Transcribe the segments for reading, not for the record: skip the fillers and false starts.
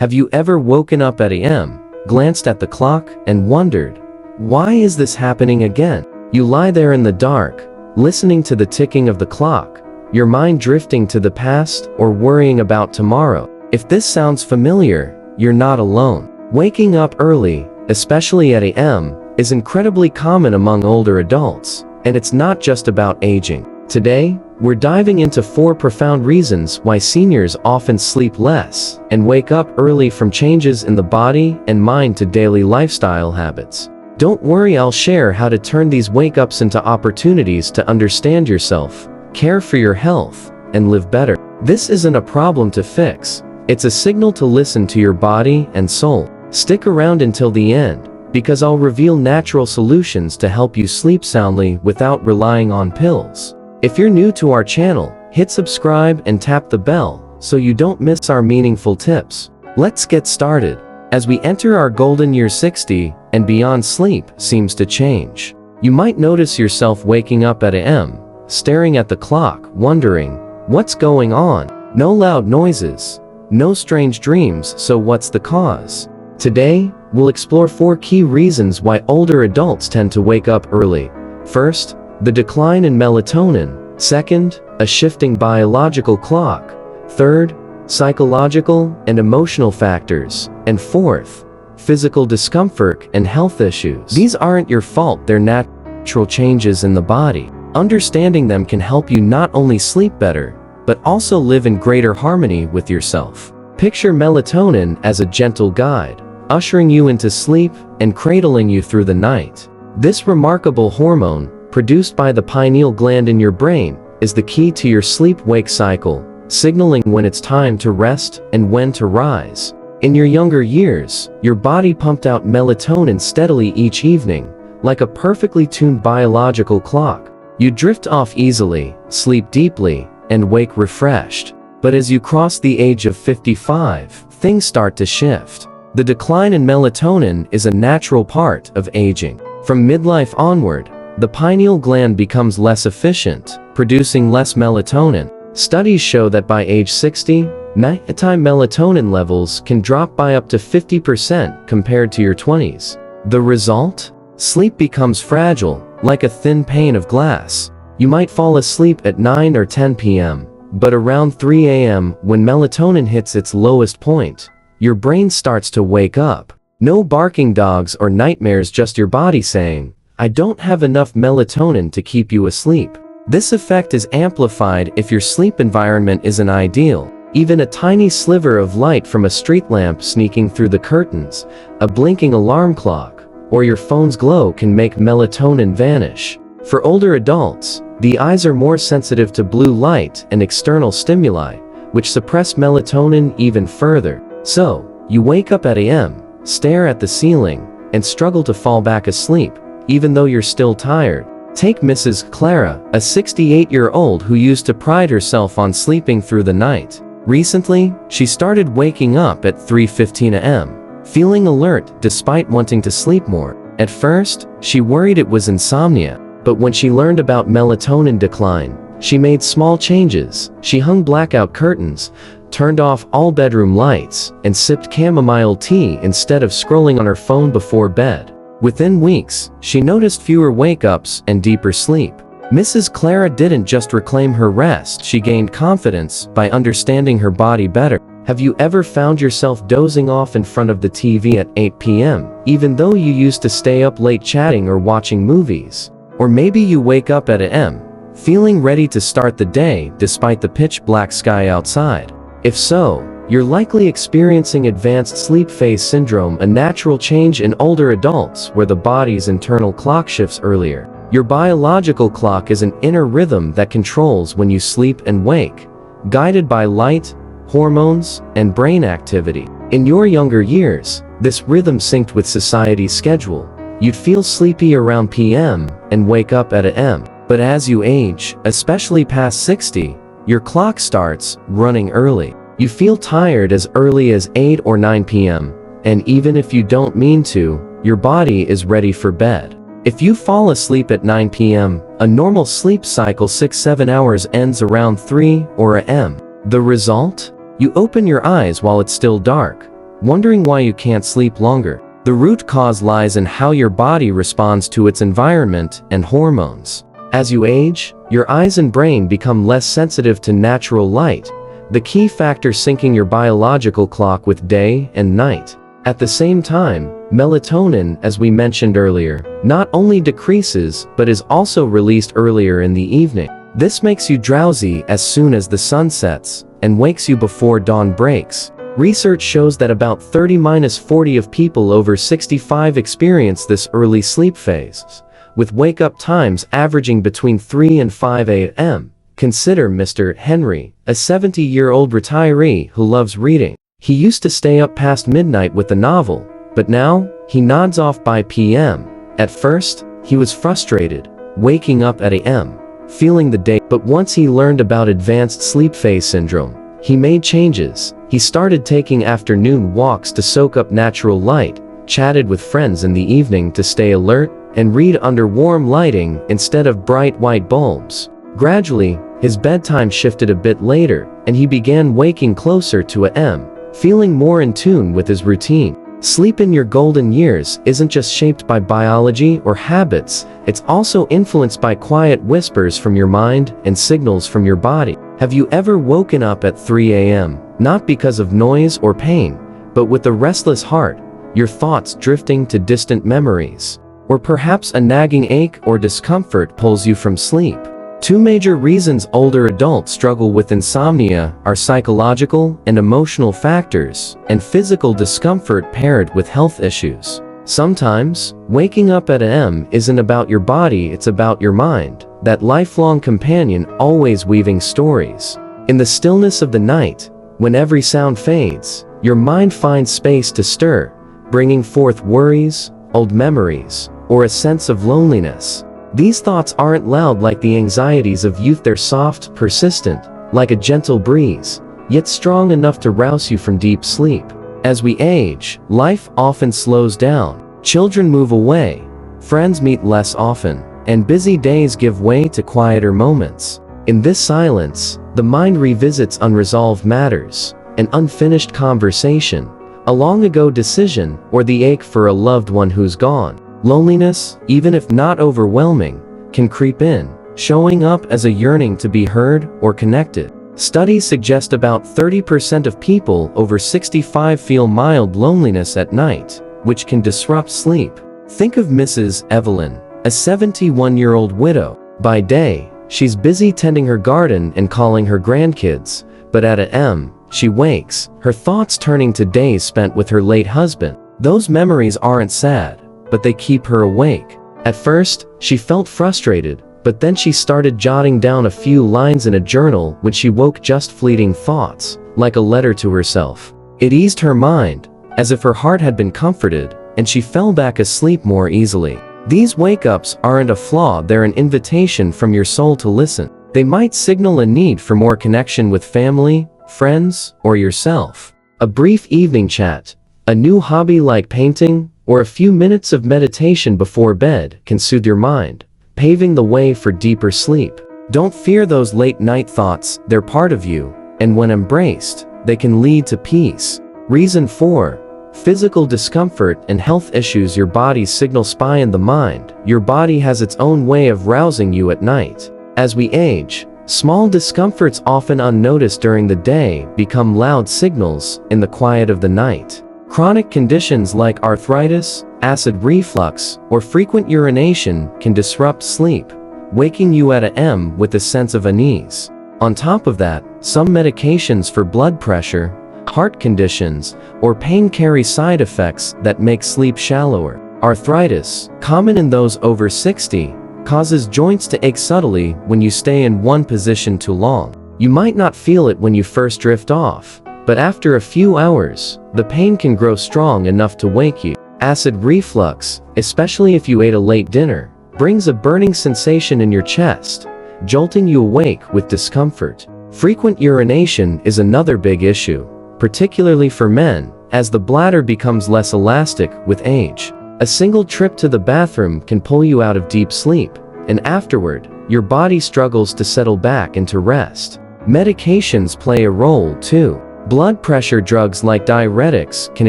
Have you ever woken up at a.m., glanced at the clock, and wondered, why is this happening again? You lie there in the dark, listening to the ticking of the clock, your mind drifting to the past or worrying about tomorrow. If this sounds familiar, you're not alone. Waking up early, especially at a.m., is incredibly common among older adults, and it's not just about aging. Today, we're diving into 4 profound reasons why seniors often sleep less and wake up early, from changes in the body and mind to daily lifestyle habits. Don't worry, I'll share how to turn these wake-ups into opportunities to understand yourself, care for your health, and live better. This isn't a problem to fix. It's a signal to listen to your body and soul. Stick around until the end, because I'll reveal natural solutions to help you sleep soundly without relying on pills. If you're new to our channel, hit subscribe and tap the bell so you don't miss our meaningful tips. Let's get started. As we enter our golden year 60 and beyond, sleep seems to change. You might notice yourself waking up at a.m., staring at the clock, wondering, what's going on? No loud noises, no strange dreams, so what's the cause? Today, we'll explore 4 key reasons why older adults tend to wake up early. First, the decline in melatonin. Second, a shifting biological clock. Third, psychological and emotional factors. And fourth, physical discomfort and health issues. These aren't your fault, they're natural changes in the body. Understanding them can help you not only sleep better, but also live in greater harmony with yourself. Picture melatonin as a gentle guide, ushering you into sleep and cradling you through the night. This remarkable hormone, produced by the pineal gland in your brain, is the key to your sleep-wake cycle, signaling when it's time to rest and when to rise. In your younger years, your body pumped out melatonin steadily each evening, like a perfectly tuned biological clock. You drift off easily, sleep deeply, and wake refreshed. But as you cross the age of 55, things start to shift. The decline in melatonin is a natural part of aging. From midlife onward, the pineal gland becomes less efficient, producing less melatonin. Studies show that by age 60, nighttime melatonin levels can drop by up to 50% compared to your 20s. The result? Sleep becomes fragile, like a thin pane of glass. You might fall asleep at 9 or 10 p.m., but around 3 a.m., when melatonin hits its lowest point, your brain starts to wake up. No barking dogs or nightmares, just your body saying, I don't have enough melatonin to keep you asleep. This effect is amplified if your sleep environment isn't ideal. Even a tiny sliver of light from a street lamp sneaking through the curtains, a blinking alarm clock, or your phone's glow can make melatonin vanish. For older adults, the eyes are more sensitive to blue light and external stimuli, which suppress melatonin even further. So, you wake up at a.m., stare at the ceiling, and struggle to fall back asleep, even though you're still tired. Take Mrs. Clara, a 68-year-old who used to pride herself on sleeping through the night. Recently, she started waking up at 3:15 a.m., feeling alert despite wanting to sleep more. At first, she worried it was insomnia, but when she learned about melatonin decline, she made small changes. She hung blackout curtains, turned off all bedroom lights, and sipped chamomile tea instead of scrolling on her phone before bed. Within weeks, she noticed fewer wake-ups and deeper sleep. Mrs. Clara didn't just reclaim her rest, she gained confidence by understanding her body better. Have you ever found yourself dozing off in front of the TV at 8 p.m., even though you used to stay up late chatting or watching movies? Or maybe you wake up at a.m., feeling ready to start the day despite the pitch-black sky outside. If so, you're likely experiencing advanced sleep phase syndrome, a natural change in older adults where the body's internal clock shifts earlier. Your biological clock is an inner rhythm that controls when you sleep and wake, guided by light, hormones, and brain activity. In your younger years, this rhythm synced with society's schedule. You'd feel sleepy around p.m. and wake up at a.m. But as you age, especially past 60, your clock starts running early. You feel tired as early as 8 or 9 p.m., and even if you don't mean to, your body is ready for bed. If you fall asleep at 9 p.m., a normal sleep cycle 6-7 hours ends around 3 or a.m. The result? You open your eyes while it's still dark, wondering why you can't sleep longer. The root cause lies in how your body responds to its environment and hormones. As you age, your eyes and brain become less sensitive to natural light, the key factor syncing your biological clock with day and night. At the same time, melatonin, as we mentioned earlier, not only decreases but is also released earlier in the evening. This makes you drowsy as soon as the sun sets and wakes you before dawn breaks. Research shows that about 30–40% of people over 65 experience this early sleep phase, with wake-up times averaging between 3 and 5 a.m. Consider Mr. Henry, a 70-year-old retiree who loves reading. He used to stay up past midnight with a novel, but now, he nods off by p.m. At first, he was frustrated, waking up at a.m., feeling the day, but once he learned about advanced sleep phase syndrome, he made changes. He started taking afternoon walks to soak up natural light, chatted with friends in the evening to stay alert, and read under warm lighting instead of bright white bulbs. Gradually, his bedtime shifted a bit later, and he began waking closer to a.m., feeling more in tune with his routine. Sleep in your golden years isn't just shaped by biology or habits, it's also influenced by quiet whispers from your mind and signals from your body. Have you ever woken up at 3 a.m., not because of noise or pain, but with a restless heart, your thoughts drifting to distant memories? Or perhaps a nagging ache or discomfort pulls you from sleep? Two major reasons older adults struggle with insomnia are psychological and emotional factors, and physical discomfort paired with health issues. Sometimes, waking up at a.m. isn't about your body, it's about your mind, that lifelong companion always weaving stories. In the stillness of the night, when every sound fades, your mind finds space to stir, bringing forth worries, old memories, or a sense of loneliness. These thoughts aren't loud like the anxieties of youth, they're soft, persistent, like a gentle breeze, yet strong enough to rouse you from deep sleep. As we age, life often slows down. Children move away, friends meet less often, and busy days give way to quieter moments. In this silence, the mind revisits unresolved matters, an unfinished conversation, a long-ago decision, or the ache for a loved one who's gone. Loneliness, even if not overwhelming, can creep in, showing up as a yearning to be heard or connected. Studies suggest about 30% of people over 65 feel mild loneliness at night, which can disrupt sleep. Think of Mrs. Evelyn, a 71-year-old widow. By day, she's busy tending her garden and calling her grandkids, but at a.m., she wakes, her thoughts turning to days spent with her late husband. Those memories aren't sad, but they keep her awake. At first, she felt frustrated, but then she started jotting down a few lines in a journal when she woke, just fleeting thoughts, like a letter to herself. It eased her mind, as if her heart had been comforted, and she fell back asleep more easily. These wake-ups aren't a flaw, they're an invitation from your soul to listen. They might signal a need for more connection with family, friends, or yourself. A brief evening chat, a new hobby like painting, or a few minutes of meditation before bed can soothe your mind, paving the way for deeper sleep. Don't fear those late-night thoughts, they're part of you, and when embraced, they can lead to peace. Reason 4. Physical discomfort and health issues. Your body's signal spy in the mind. Your body has its own way of rousing you at night. As we age, small discomforts often unnoticed during the day become loud signals in the quiet of the night. Chronic conditions like arthritis, acid reflux, or frequent urination can disrupt sleep, waking you at a.m. with a sense of unease. On top of that, some medications for blood pressure, heart conditions, or pain carry side effects that make sleep shallower. Arthritis, common in those over 60, causes joints to ache subtly when you stay in one position too long. You might not feel it when you first drift off, but after a few hours, the pain can grow strong enough to wake you. Acid reflux, especially if you ate a late dinner, brings a burning sensation in your chest, jolting you awake with discomfort. Frequent urination is another big issue, particularly for men, as the bladder becomes less elastic with age. A single trip to the bathroom can pull you out of deep sleep, and afterward, your body struggles to settle back into rest. Medications play a role too. Blood pressure drugs like diuretics can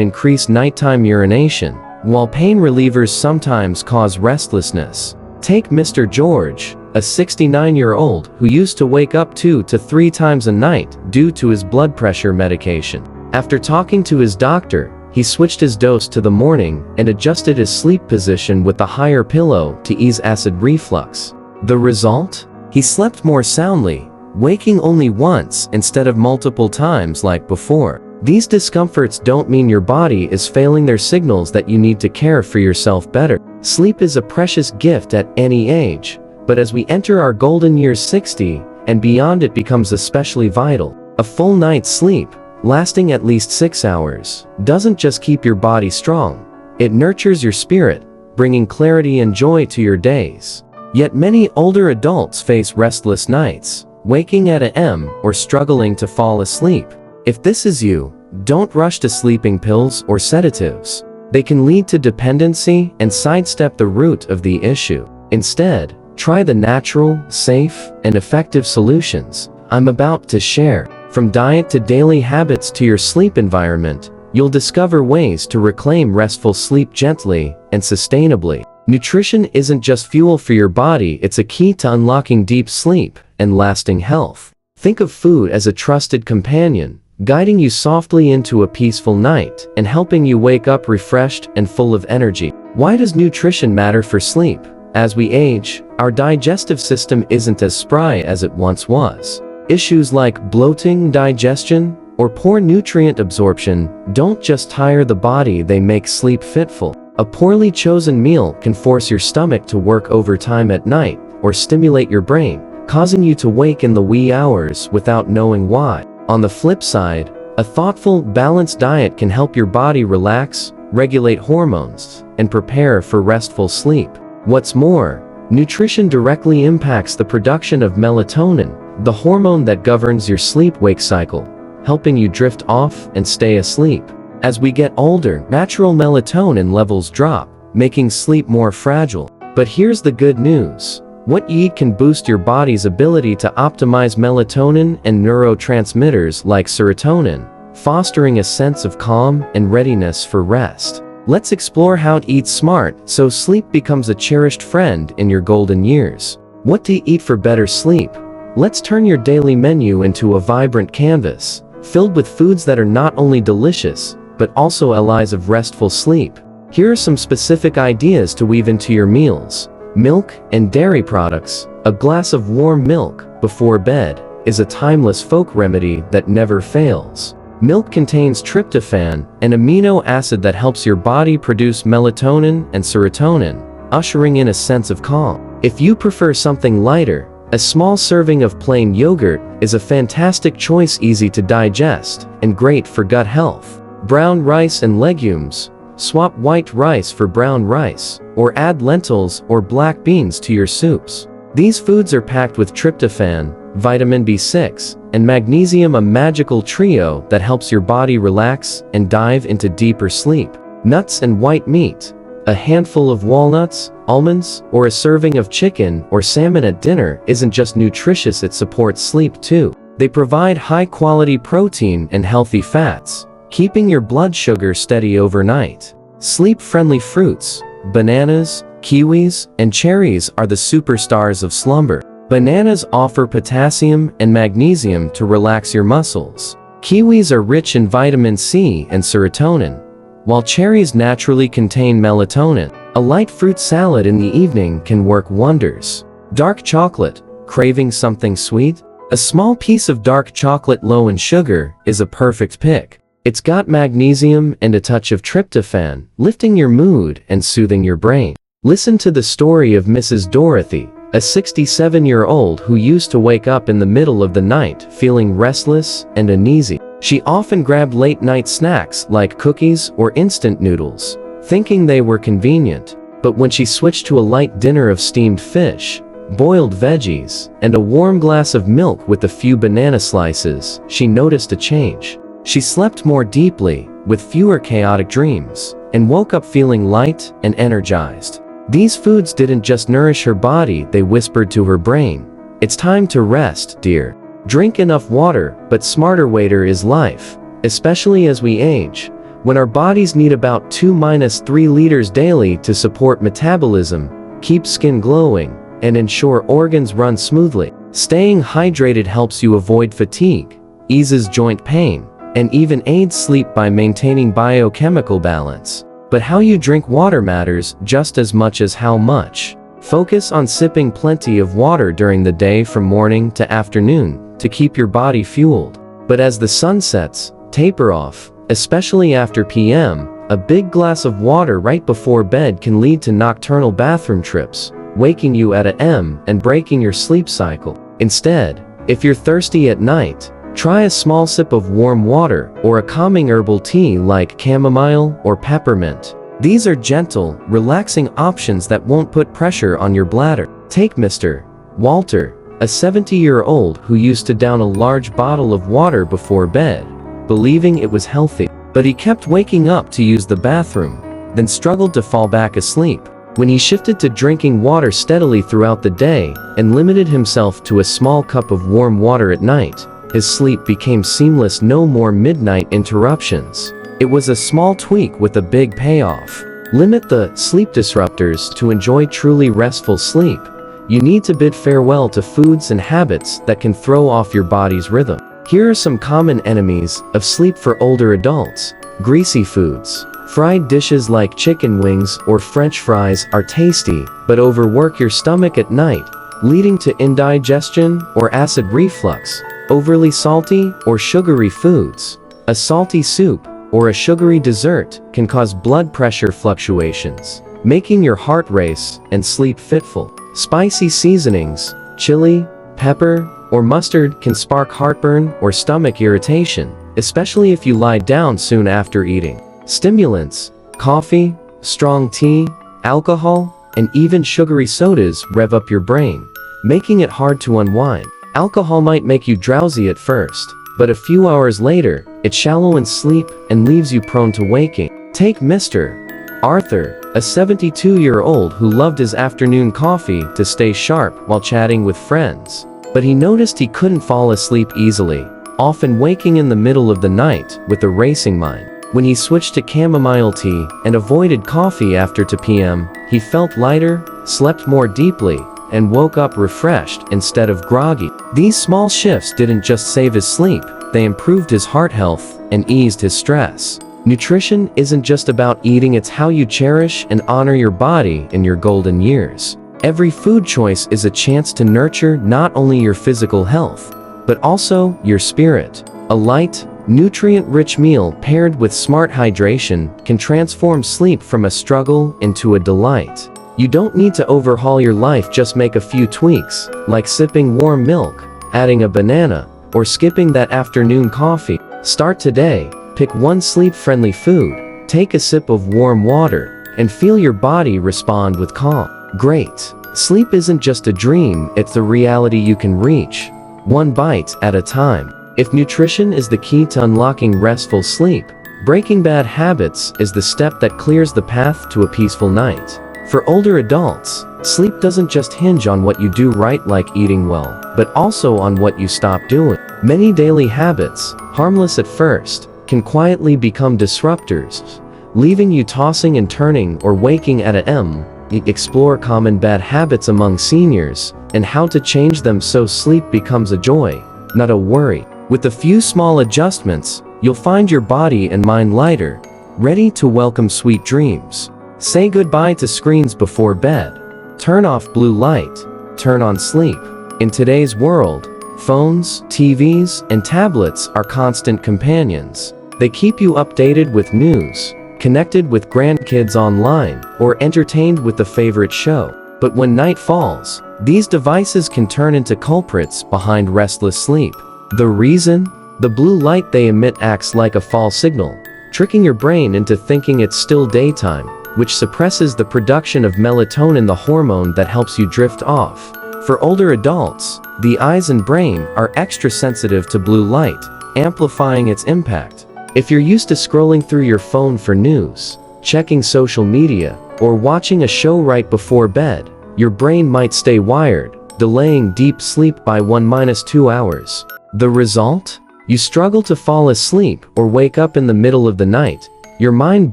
increase nighttime urination, while pain relievers sometimes cause restlessness. Take Mr. George, a 69-year-old who used to wake up 2 to 3 times a night due to his blood pressure medication. After talking to his doctor, he switched his dose to the morning and adjusted his sleep position with the higher pillow to ease acid reflux. The result? He slept more soundly, waking only once instead of multiple times like before. These discomforts don't mean your body is failing, their signals that you need to care for yourself better. Sleep is a precious gift at any age, but as we enter our golden years 60 and beyond, it becomes especially vital. A full night's sleep, lasting at least 6 hours, doesn't just keep your body strong, it nurtures your spirit, bringing clarity and joy to your days. Yet many older adults face restless nights, waking at a.m. or struggling to fall asleep. If this is you, don't rush to sleeping pills or sedatives. They can lead to dependency and sidestep the root of the issue. Instead, try the natural, safe, and effective solutions I'm about to share. From diet to daily habits to your sleep environment, you'll discover ways to reclaim restful sleep gently and sustainably. Nutrition isn't just fuel for your body, it's a key to unlocking deep sleep and lasting health. Think of food as a trusted companion, guiding you softly into a peaceful night and helping you wake up refreshed and full of energy. Why does nutrition matter for sleep? As we age, our digestive system isn't as spry as it once was. Issues like bloating, digestion, or poor nutrient absorption don't just tire the body, they make sleep fitful. A poorly chosen meal can force your stomach to work overtime at night or stimulate your brain, causing you to wake in the wee hours without knowing why. On the flip side, a thoughtful, balanced diet can help your body relax, regulate hormones, and prepare for restful sleep. What's more, nutrition directly impacts the production of melatonin, the hormone that governs your sleep-wake cycle, helping you drift off and stay asleep. As we get older, natural melatonin levels drop, making sleep more fragile. But here's the good news. What you eat can boost your body's ability to optimize melatonin and neurotransmitters like serotonin, fostering a sense of calm and readiness for rest. Let's explore how to eat smart so sleep becomes a cherished friend in your golden years. What to eat for better sleep? Let's turn your daily menu into a vibrant canvas, filled with foods that are not only delicious, but also allies of restful sleep. Here are some specific ideas to weave into your meals. Milk and dairy products. A glass of warm milk before bed is a timeless folk remedy that never fails. Milk contains tryptophan, an amino acid that helps your body produce melatonin and serotonin, ushering in a sense of calm. If you prefer something lighter, a small serving of plain yogurt is a fantastic choice, easy to digest and great for gut health. Brown rice and legumes. Swap white rice for brown rice, or add lentils or black beans to your soups. These foods are packed with tryptophan, vitamin B6, and magnesium, a magical trio that helps your body relax and dive into deeper sleep. Nuts and white meat. A handful of walnuts, almonds, or a serving of chicken or salmon at dinner isn't just nutritious, it supports sleep too. They provide high-quality protein and healthy fats, keeping your blood sugar steady overnight. Sleep-friendly fruits. Bananas, kiwis, and cherries are the superstars of slumber. Bananas offer potassium and magnesium to relax your muscles. Kiwis are rich in vitamin C and serotonin, while cherries naturally contain melatonin. A light fruit salad in the evening can work wonders. Dark chocolate. Craving something sweet? A small piece of dark chocolate low in sugar is a perfect pick. It's got magnesium and a touch of tryptophan, lifting your mood and soothing your brain. Listen to the story of Mrs. Dorothy, a 67-year-old who used to wake up in the middle of the night feeling restless and uneasy. She often grabbed late-night snacks like cookies or instant noodles, thinking they were convenient. But when she switched to a light dinner of steamed fish, boiled veggies, and a warm glass of milk with a few banana slices, she noticed a change. She slept more deeply, with fewer chaotic dreams, and woke up feeling light and energized. These foods didn't just nourish her body, they whispered to her brain, "It's time to rest, dear. Drink enough water, but smarter water is life." especially as we age, when our bodies need about 2–3 liters daily to support metabolism, keep skin glowing, and ensure organs run smoothly. Staying hydrated helps you avoid fatigue, eases joint pain, and even aids sleep by maintaining biochemical balance. But how you drink water matters just as much as how much. Focus on sipping plenty of water during the day from morning to afternoon to keep your body fueled. But as the sun sets, taper off, especially after PM. A big glass of water right before bed can lead to nocturnal bathroom trips, waking you at a.m. and breaking your sleep cycle. Instead, if you're thirsty at night, try a small sip of warm water or a calming herbal tea like chamomile or peppermint. These are gentle, relaxing options that won't put pressure on your bladder. Take Mr. Walter, a 70-year-old who used to down a large bottle of water before bed, believing it was healthy. But he kept waking up to use the bathroom, then struggled to fall back asleep. When he shifted to drinking water steadily throughout the day and limited himself to a small cup of warm water at night, his sleep became seamless. No more midnight interruptions. It was a small tweak with a big payoff. Limit the sleep disruptors to enjoy truly restful sleep. You need to bid farewell to foods and habits that can throw off your body's rhythm. Here are some common enemies of sleep for older adults. Greasy foods. Fried dishes like chicken wings or French fries are tasty, but overwork your stomach at night, leading to indigestion or acid reflux. Overly salty or sugary foods. A salty soup or a sugary dessert can cause blood pressure fluctuations, making your heart race and sleep fitful. Spicy seasonings, chili, pepper, or mustard can spark heartburn or stomach irritation, especially if you lie down soon after eating. Stimulants, coffee, strong tea, alcohol, and even sugary sodas rev up your brain, making it hard to unwind. Alcohol might make you drowsy at first, but a few hours later, it's shallow in sleep and leaves you prone to waking. Take Mr. Arthur, a 72-year-old who loved his afternoon coffee to stay sharp while chatting with friends. But he noticed he couldn't fall asleep easily, often waking in the middle of the night with a racing mind. When he switched to chamomile tea and avoided coffee after 2 p.m., he felt lighter, slept more deeply, and woke up refreshed instead of groggy. These small shifts didn't just save his sleep, they improved his heart health and eased his stress. Nutrition isn't just about eating, it's how you cherish and honor your body in your golden years. Every food choice is a chance to nurture not only your physical health, but also your spirit. A light, nutrient-rich meal paired with smart hydration can transform sleep from a struggle into a delight. You don't need to overhaul your life, just make a few tweaks, like sipping warm milk, adding a banana, or skipping that afternoon coffee. Start today, pick one sleep-friendly food, take a sip of warm water, and feel your body respond with calm. Great. Sleep isn't just a dream, it's a reality you can reach, one bite at a time. If nutrition is the key to unlocking restful sleep, breaking bad habits is the step that clears the path to a peaceful night. For older adults, sleep doesn't just hinge on what you do right, like eating well, but also on what you stop doing. Many daily habits, harmless at first, can quietly become disruptors, leaving you tossing and turning or waking at a.m. Explore common bad habits among seniors and how to change them so sleep becomes a joy, not a worry. With a few small adjustments, you'll find your body and mind lighter, ready to welcome sweet dreams. Say goodbye to screens before bed. Turn off blue light. Turn on sleep. In today's world, phones, TVs, and tablets are constant companions. They keep you updated with news, connected with grandkids online, or entertained with a favorite show. But when night falls, these devices can turn into culprits behind restless sleep. The reason? The blue light they emit acts like a false signal, tricking your brain into thinking it's still daytime, which suppresses the production of melatonin, the hormone that helps you drift off. For older adults, the eyes and brain are extra sensitive to blue light, amplifying its impact. If you're used to scrolling through your phone for news, checking social media, or watching a show right before bed, your brain might stay wired, delaying deep sleep by 1–2 hours. The result? You struggle to fall asleep or wake up in the middle of the night, your mind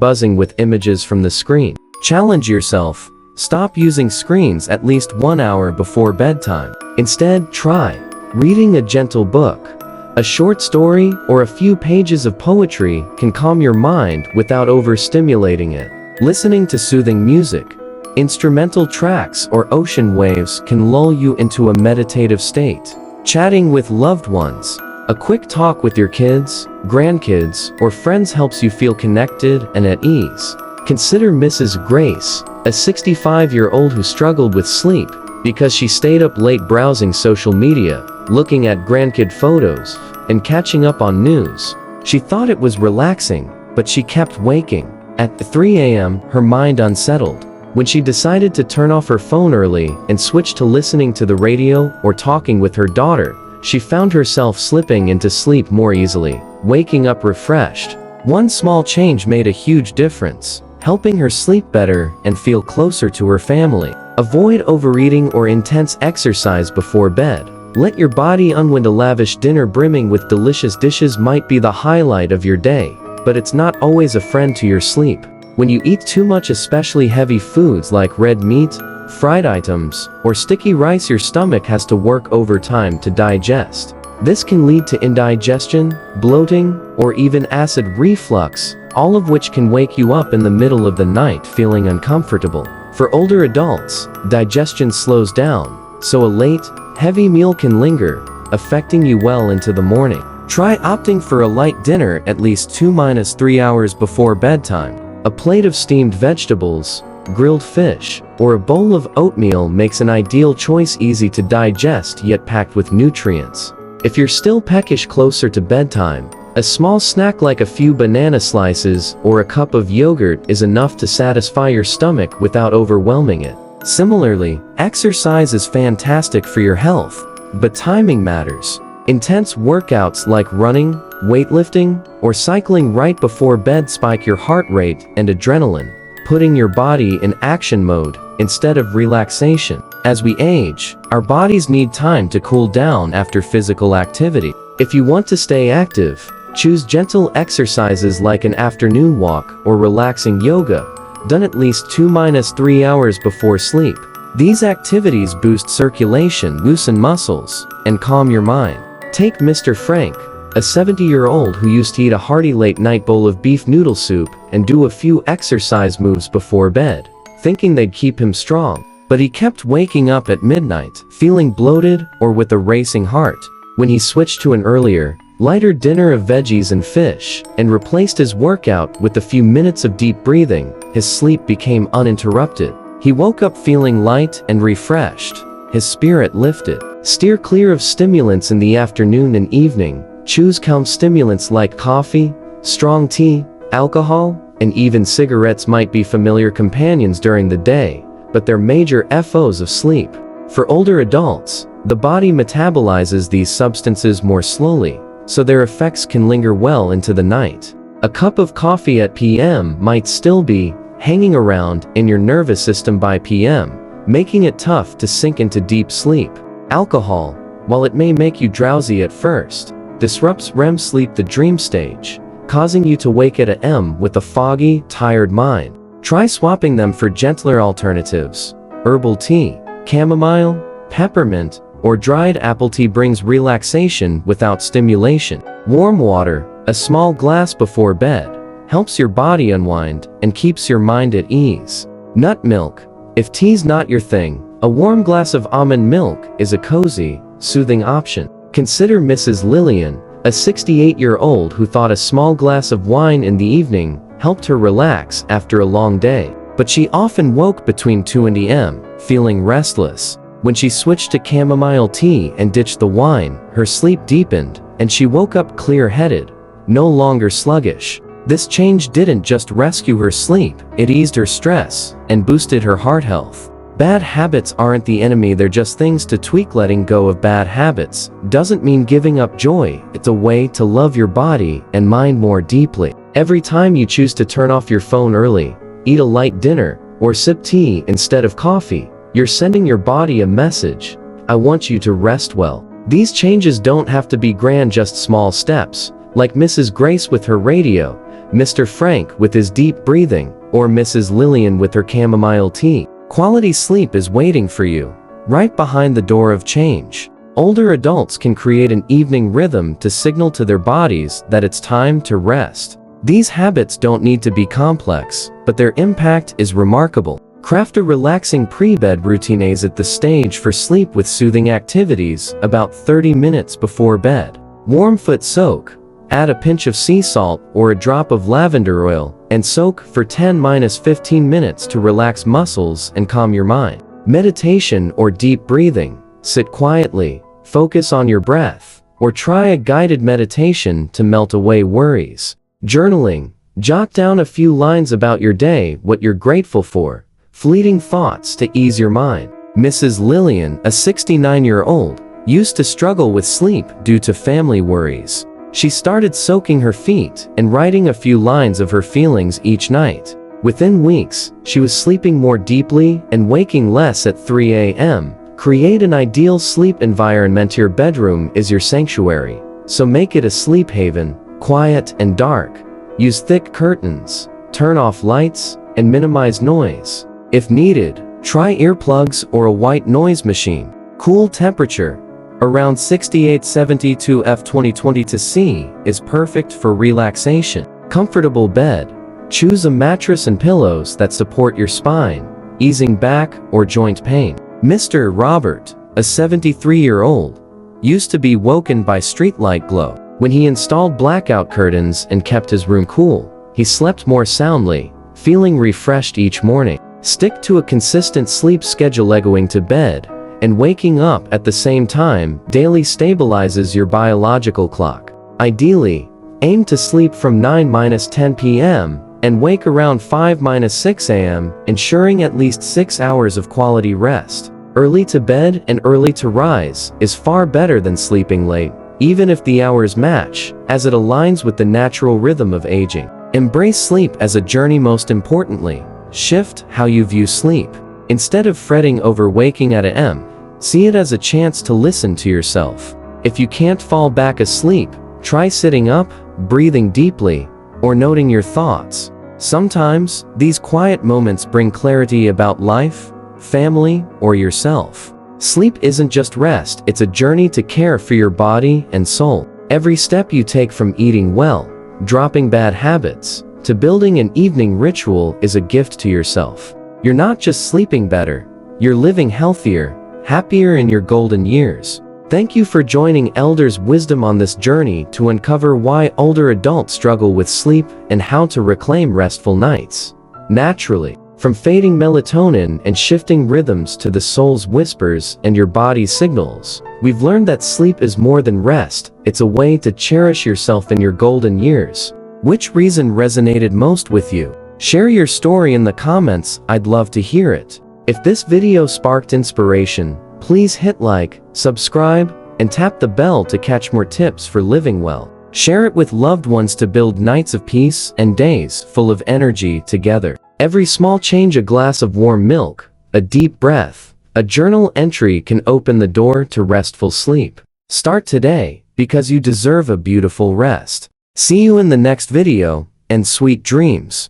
buzzing with images from the screen. Challenge yourself. Stop using screens at least 1 hour before bedtime. Instead, try reading a gentle book. A short story or a few pages of poetry can calm your mind without overstimulating it. Listening to soothing music, instrumental tracks or ocean waves can lull you into a meditative state. Chatting with loved ones. A quick talk with your kids, grandkids, or friends helps you feel connected and at ease. Consider Mrs. Grace, a 65-year-old who struggled with sleep because she stayed up late browsing social media, looking at grandkid photos, and catching up on news. She thought it was relaxing, but she kept waking. At 3 a.m., her mind unsettled. When she decided to turn off her phone early and switch to listening to the radio or talking with her daughter, she found herself slipping into sleep more easily, waking up refreshed. One small change made a huge difference, helping her sleep better and feel closer to her family. Avoid overeating or intense exercise before bed. Let your body unwind. A lavish dinner brimming with delicious dishes might be the highlight of your day, but it's not always a friend to your sleep. When you eat too much, especially heavy foods like red meat, fried items, or sticky rice, your stomach has to work overtime to digest. This can lead to indigestion, bloating, or even acid reflux, all of which can wake you up in the middle of the night feeling uncomfortable. For older adults, digestion slows down, so a late, heavy meal can linger, affecting you well into the morning. Try opting for a light dinner at least 2-3 hours before bedtime. A plate of steamed vegetables, grilled fish, or a bowl of oatmeal makes an ideal choice, easy to digest yet packed with nutrients. If you're still peckish closer to bedtime, a small snack like a few banana slices or a cup of yogurt is enough to satisfy your stomach without overwhelming it. Similarly, exercise is fantastic for your health, but timing matters. Intense workouts like running, weightlifting, or cycling right before bed spike your heart rate and adrenaline, putting your body in action mode instead of relaxation. As we age, our bodies need time to cool down after physical activity. If you want to stay active, choose gentle exercises like an afternoon walk or relaxing yoga, done at least 2-3 hours before sleep. These activities boost circulation, loosen muscles, and calm your mind. Take Mr. Frank, a 70-year-old who used to eat a hearty late-night bowl of beef noodle soup and do a few exercise moves before bed, thinking they'd keep him strong. But he kept waking up at midnight, feeling bloated or with a racing heart. When he switched to an earlier, lighter dinner of veggies and fish, and replaced his workout with a few minutes of deep breathing, his sleep became uninterrupted. He woke up feeling light and refreshed, his spirit lifted. Steer clear of stimulants in the afternoon and evening. Choose calm stimulants like coffee, strong tea, alcohol, and even cigarettes might be familiar companions during the day, but they're major FOs of sleep. For older adults, the body metabolizes these substances more slowly, so their effects can linger well into the night. A cup of coffee at PM might still be hanging around in your nervous system by PM, making it tough to sink into deep sleep. Alcohol, while it may make you drowsy at first, disrupts REM sleep, the dream stage, causing you to wake at AM with a foggy, tired mind. Try swapping them for gentler alternatives. Herbal tea, chamomile, peppermint, or dried apple tea brings relaxation without stimulation. Warm water, a small glass before bed, helps your body unwind and keeps your mind at ease. Nut milk, if tea's not your thing, a warm glass of almond milk is a cozy, soothing option. Consider Mrs. Lillian, a 68-year-old who thought a small glass of wine in the evening helped her relax after a long day. But she often woke between 2 and a.m., feeling restless. When she switched to chamomile tea and ditched the wine, her sleep deepened, and she woke up clear-headed, no longer sluggish. This change didn't just rescue her sleep, it eased her stress and boosted her heart health. Bad habits aren't the enemy, they're just things to tweak. Letting go of bad habits doesn't mean giving up joy, it's a way to love your body and mind more deeply. Every time you choose to turn off your phone early, eat a light dinner, or sip tea instead of coffee, you're sending your body a message: I want you to rest well. These changes don't have to be grand, just small steps, like Mrs. Grace with her radio, Mr. Frank with his deep breathing, or Mrs. Lillian with her chamomile tea. Quality sleep is waiting for you, right behind the door of change. Older adults can create an evening rhythm to signal to their bodies that it's time to rest. These habits don't need to be complex, but their impact is remarkable. Craft a relaxing pre-bed routine. Set the stage for sleep with soothing activities about 30 minutes before bed. Warm foot soak. Add a pinch of sea salt or a drop of lavender oil and soak for 10–15 minutes to relax muscles and calm your mind. Meditation or deep breathing. Sit quietly, focus on your breath, or try a guided meditation to melt away worries. Journaling. Jot down a few lines about your day, what you're grateful for, fleeting thoughts to ease your mind. Mrs. Lillian, a 69-year-old, used to struggle with sleep due to family worries. She started soaking her feet and writing a few lines of her feelings each night. Within weeks, she was sleeping more deeply and waking less at 3 a.m. Create an ideal sleep environment. Your bedroom is your sanctuary, so make it a sleep haven, quiet and dark. Use thick curtains, turn off lights, and minimize noise. If needed, try earplugs or a white noise machine. Cool temperature, around 68–72 F 2020 C, is perfect for relaxation. Comfortable bed. Choose a mattress and pillows that support your spine, easing back or joint pain. Mr. Robert, a 73-year-old, used to be woken by streetlight glow. When he installed blackout curtains and kept his room cool, he slept more soundly, feeling refreshed each morning. Stick to a consistent sleep schedule. Going to bed and waking up at the same time daily stabilizes your biological clock. Ideally, aim to sleep from 9–10 p.m. and wake around 5–6 a.m., ensuring at least 6 hours of quality rest. Early to bed and early to rise is far better than sleeping late, even if the hours match, as it aligns with the natural rhythm of aging. Embrace sleep as a journey. Most importantly, shift how you view sleep. Instead of fretting over waking at a.m., see it as a chance to listen to yourself. If you can't fall back asleep, try sitting up, breathing deeply, or noting your thoughts. Sometimes, these quiet moments bring clarity about life, family, or yourself. Sleep isn't just rest, it's a journey to care for your body and soul. Every step you take, from eating well, dropping bad habits, to building an evening ritual, is a gift to yourself. You're not just sleeping better, you're living healthier, happier in your golden years. Thank you for joining Elders Wisdom on this journey to uncover why older adults struggle with sleep and how to reclaim restful nights naturally. From fading melatonin and shifting rhythms to the soul's whispers and your body's signals, we've learned that sleep is more than rest, it's a way to cherish yourself in your golden years. Which reason resonated most with you? Share your story in the comments, I'd love to hear it. If this video sparked inspiration, please hit like, subscribe, and tap the bell to catch more tips for living well. Share it with loved ones to build nights of peace and days full of energy together. Every small change, a glass of warm milk, a deep breath, a journal entry, can open the door to restful sleep. Start today, because you deserve a beautiful rest. See you in the next video, and sweet dreams.